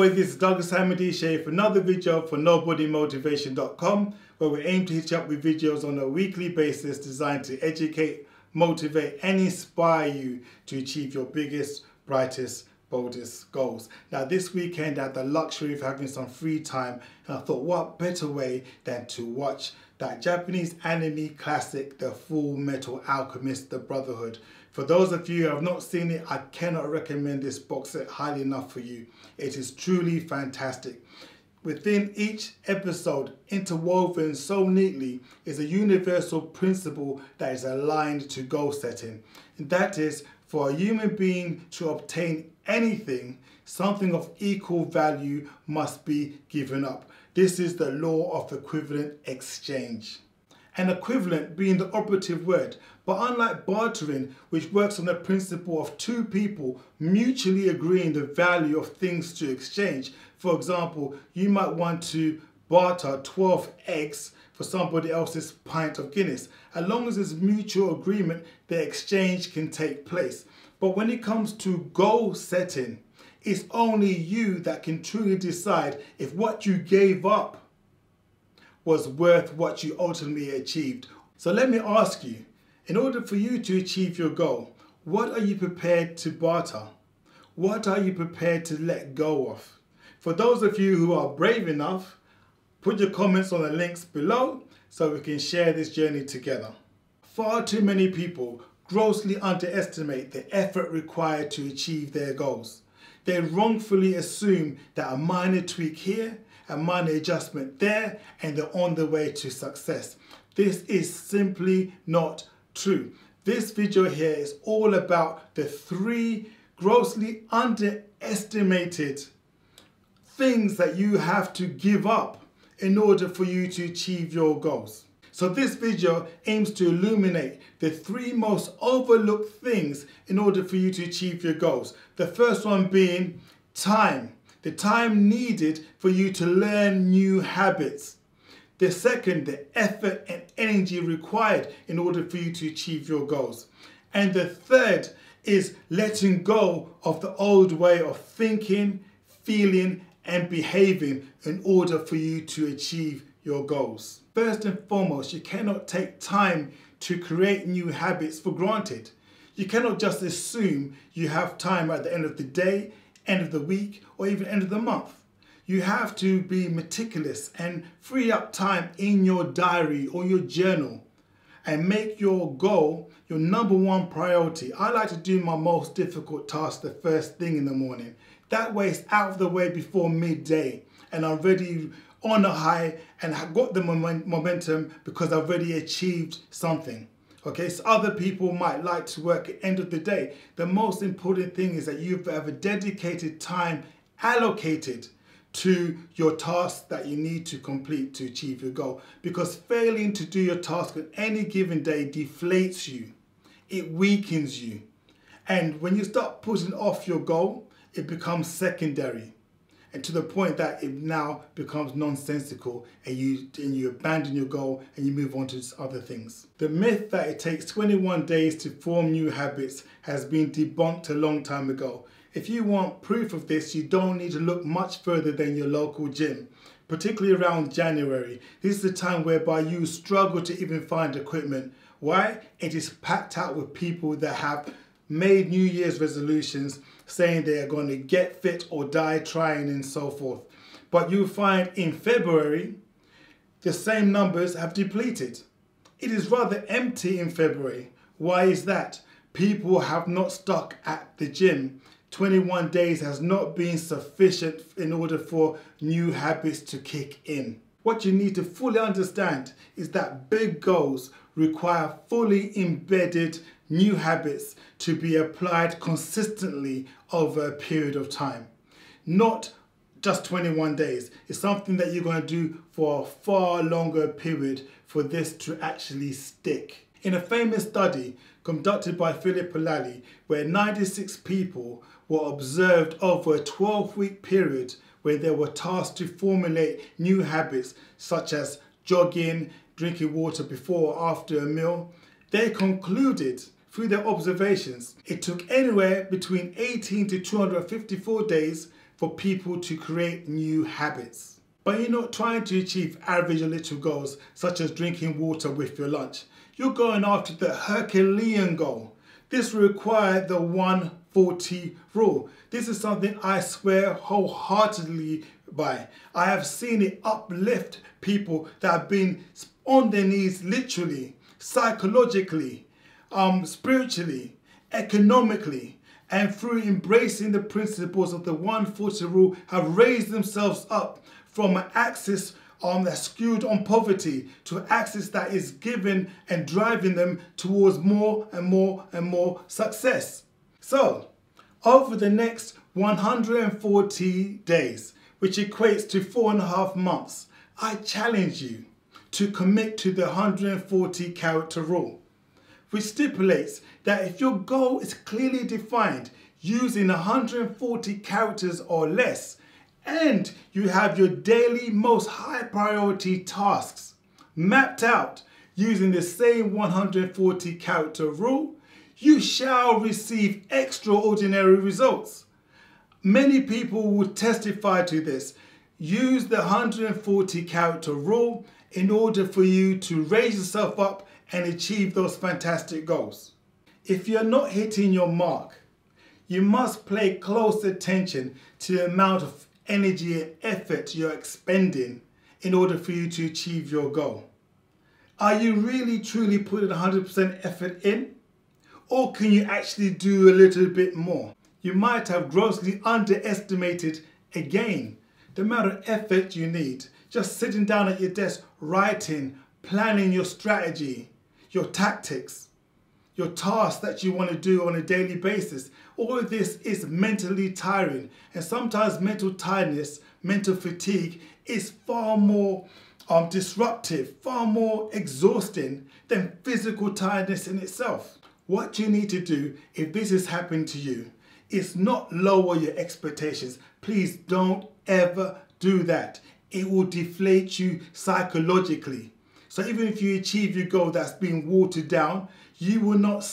everybody, this is Douglas Hamadishe for another video for NobodyMotivation.com, where we aim to hit you up with videos on a weekly basis designed to educate, motivate and inspire you to achieve your biggest, brightest, boldest goals. Now this weekend I had the luxury of having some free time, and I thought what better way than to watch that Japanese anime classic, The Full Metal Alchemist, The Brotherhood. For those of you who have not seen it, I cannot recommend this box set highly enough for you. It is truly fantastic. Within each episode, interwoven so neatly, is a universal principle that is aligned to goal setting. And that is, for a human being to obtain anything, something of equal value must be given up. This is the law of equivalent exchange. An equivalent being the operative word, but unlike bartering, which works on the principle of two people mutually agreeing the value of things to exchange. For example, you might want to barter 12 eggs for somebody else's pint of Guinness. As long as there's mutual agreement, the exchange can take place. But when it comes to goal setting, it's only you that can truly decide if what you gave up was worth what you ultimately achieved. So let me ask you, in order for you to achieve your goal, what are you prepared to barter? What are you prepared to let go of? For those of you who are brave enough, put your comments on the links below so we can share this journey together. Far too many people grossly underestimate the effort required to achieve their goals. They wrongfully assume that a minor tweak here, a minor adjustment there, and they're on the way to success. This is simply not true. This video here is all about the 3 grossly underestimated things that you have to give up in order for you to achieve your goals. So this video aims to illuminate the 3 most overlooked things in order for you to achieve your goals. The first one being time. The time needed for you to learn new habits. The second, the effort and energy required in order for you to achieve your goals. And the third is letting go of the old way of thinking, feeling and behaving in order for you to achieve your goals. First and foremost, you cannot take time to create new habits for granted. You cannot just assume you have time at the end of the day, end of the week, or even end of the month. You have to be meticulous and free up time in your diary or your journal and make your goal your #1 priority. I like to do my most difficult task the first thing in the morning. That way it's out of the way before midday and I'm ready on a high and have got the momentum because I've already achieved something. Okay, so other people might like to work at the end of the day. The most important thing is that you have a dedicated time allocated to your task that you need to complete to achieve your goal. Because failing to do your task on any given day deflates you. It weakens you. And when you start putting off your goal, it becomes secondary. And to the point that it now becomes nonsensical and you abandon your goal and you move on to other things. The myth that it takes 21 days to form new habits has been debunked a long time ago. If you want proof of this, you don't need to look much further than your local gym, particularly around January. This is the time whereby you struggle to even find equipment. Why? It is packed out with people that have made New Year's resolutions saying they are going to get fit or die trying and so forth. But you'll find in February, the same numbers have depleted. It is rather empty in February. Why is that? People have not stuck at the gym. 21 days has not been sufficient in order for new habits to kick in. What you need to fully understand is that big goals require fully embedded new habits to be applied consistently over a period of time. Not just 21 days. It's something that you're going to do for a far longer period for this to actually stick. In a famous study conducted by Philip Polali, where 96 people were observed over a 12-week period where they were tasked to formulate new habits such as jogging, drinking water before or after a meal, they concluded through their observations it took anywhere between 18 to 254 days for for people to create new habits. But you're not trying to achieve average or little goals such as drinking water with your lunch. You're going after the Herculean goal. This will require the 140 rule. This is something I swear wholeheartedly by. I have seen it uplift people that have been on their knees literally, psychologically, spiritually, economically, and through embracing the principles of the 140 rule have raised themselves up from an axis that's skewed on poverty to an axis that is given and driving them towards more and more and more success. So, over the next 140 days, which equates to 4.5 months, I challenge you to commit to the 140 character rule, which stipulates that if your goal is clearly defined using 140 characters or less, and you have your daily most high priority tasks mapped out using the same 140 character rule, you shall receive extraordinary results. Many people will testify to this. Use the 140 character rule in order for you to raise yourself up and achieve those fantastic goals. If you're not hitting your mark, you must pay close attention to the amount of energy and effort you're expending in order for you to achieve your goal. Are you really truly putting 100% effort in? Or can you actually do a little bit more? You might have grossly underestimated, again, the amount of effort you need. Just sitting down at your desk, writing, planning your strategy, your tactics, your tasks that you want to do on a daily basis. All of this is mentally tiring, and sometimes mental tiredness, mental fatigue is far more disruptive, far more exhausting than physical tiredness in itself. What you need to do if this is happening to you is not lower your expectations. Please don't ever do that. It will deflate you psychologically. So even if you achieve your goal that's been watered down, you will not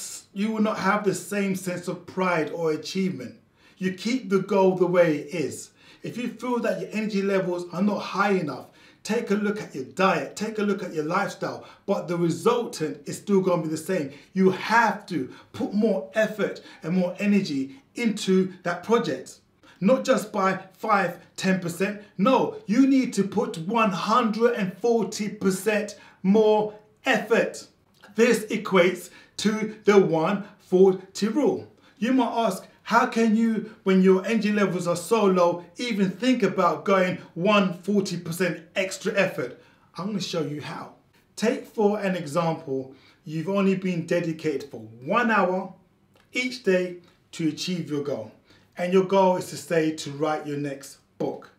have the same sense of pride or achievement. You keep the goal the way it is. If you feel that your energy levels are not high enough, take a look at your diet, take a look at your lifestyle, but the resultant is still going to be the same. You have to put more effort and more energy into that project. Not just by 5-10%. No, you need to put 140% more effort. This equates to the 140 rule. You might ask, how can you, when your energy levels are so low, even think about going 140% extra effort? I'm going to show you how. Take for an example, you've only been dedicated for 1 hour each day to achieve your goal. And your goal is to say to write your next book.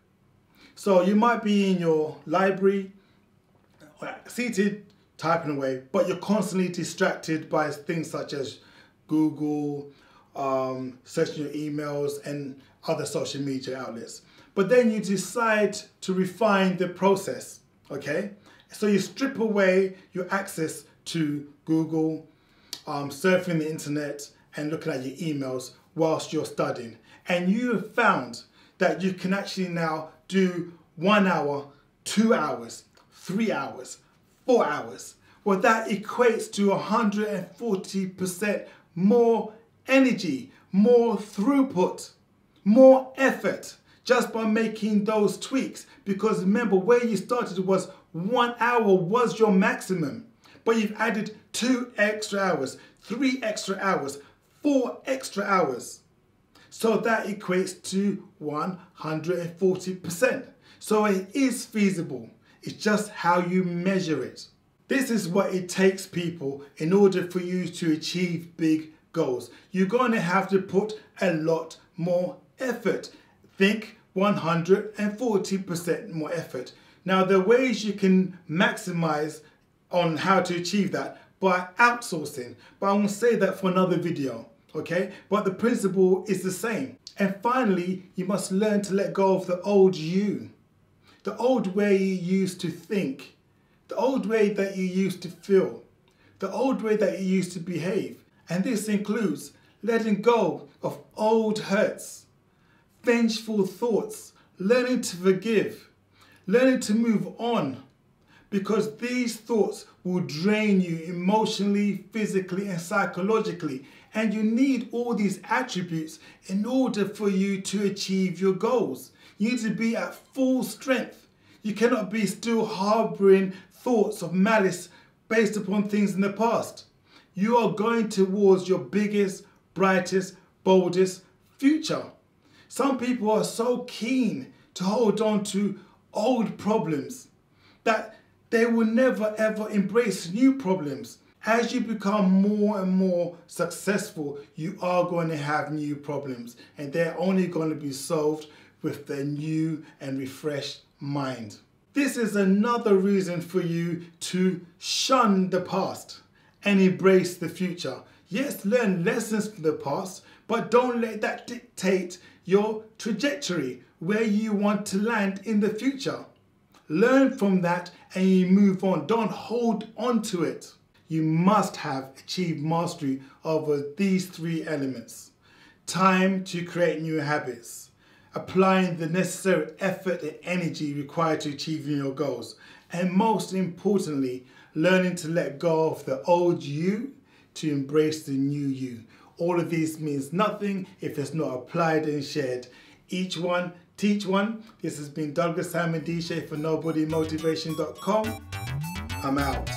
So you might be in your library, seated, typing away, but you're constantly distracted by things such as Google, searching your emails and other social media outlets. But then you decide to refine the process, okay? So you strip away your access to Google, surfing the internet and looking at your emails whilst you're studying. And you have found that you can actually now do 1 hour, 2 hours, 3 hours, 4 hours. Well, that equates to 140% more energy, more throughput, more effort just by making those tweaks. Because remember, where you started was 1 hour was your maximum, but you've added 2 extra hours, 3 extra hours, 4 extra hours. So that equates to 140%. So it is feasible. It's just how you measure it. This is what it takes, people, in order for you to achieve big goals. You're going to have to put a lot more effort. Think 140% more effort. Now, there are ways you can maximize on how to achieve that by outsourcing, but I'm going to say that for another video, okay? But the principle is the same. And finally, you must learn to let go of the old you, the old way you used to think, the old way that you used to feel, the old way that you used to behave. And this includes letting go of old hurts, vengeful thoughts, learning to forgive, learning to move on, because these thoughts will drain you emotionally, physically, and psychologically. And you need all these attributes in order for you to achieve your goals. You need to be at full strength. You cannot be still harboring thoughts of malice based upon things in the past. You are going towards your biggest, brightest, boldest future. Some people are so keen to hold on to old problems that they will never ever embrace new problems. As you become more and more successful, you are going to have new problems, and they're only going to be solved with the new and refreshed mind. This is another reason for you to shun the past and embrace the future. Yes, learn lessons from the past, but don't let that dictate your trajectory, where you want to land in the future. Learn from that and you move on. Don't hold on to it. You must have achieved mastery over these three elements. Time to create new habits, applying the necessary effort and energy required to achieving your goals, and most importantly, learning to let go of the old you to embrace the new you. All of these means nothing if it's not applied and shared. Each one, teach one. This has been Douglas Simon DJ for NobodyMotivation.com. I'm out.